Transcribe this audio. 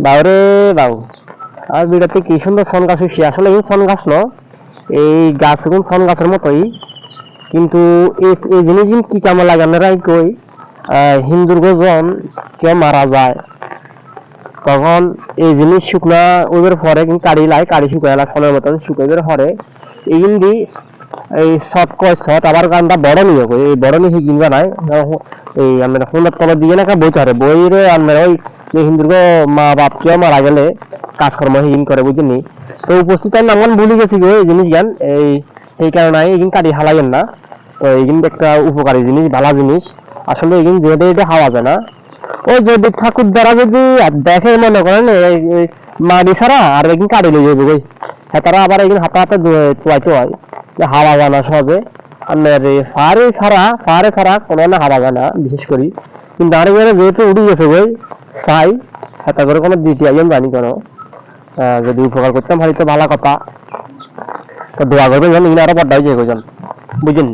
বাউরে বাউ আর বিড়াতে কি সুন্দর সন গাছ হইছে আসলে এই সন গাছ ন এই গাছ এখন সন গাছের মতোই কিন্তু এই জিনিস কি কামে লাগে আপনারা কই হিন্দুর গজন কেউ মারা যায় তখন এই জিনিস শুকনা ওইবার পরে কিন্তু কাড়ি লাই কাড়ি শুকায় লা সনের মতন শুকাইবার পরে এই কিন্তু এই শট কয় শট আবার গানটা বড় নিয়ে কই এই বড় নিয়ে কিনবা নাই এই আমরা ফোনের তলা দিয়ে না বই ধরে বইরে আমরা ওই যে হিন্দুর মা বাপ কেউ মারা গেলে কাজকর্ম হিন করে বুঝিনি তো উপস্থিত আমি নাম ভুলে গেছি গো এই জিনিস জ্ঞান এই কারণে এই কিন্তু কাটি হালাইয়েন না তো এই কিন্তু একটা উপকারী জিনিস ভালো জিনিস আসলে এই কিন্তু যেটা এটা হাওয়া যায় না ওই যদি ঠাকুর দ্বারা যদি দেখে মনে করেন মাটি ছাড়া আর একদিন কাটি লেগে যাবে ওই হ্যাঁ তারা আবার একদিন হাতে হাতে তোয়াইতে হয় যে হাওয়া যায় না সহজে আপনার ফারে ছাড়া কোনো না হাওয়া যায় না বিশেষ করি কিন্তু আরেকবারে যেহেতু উড়ে গেছে ওই ছাই হাতা করে কোনো দিতে আমি জানি কেন যদি উপকার করতাম হয়তো ভালো কথা তো দোয়া করবেন জানি আরো বড্ডাই যে বুঝেন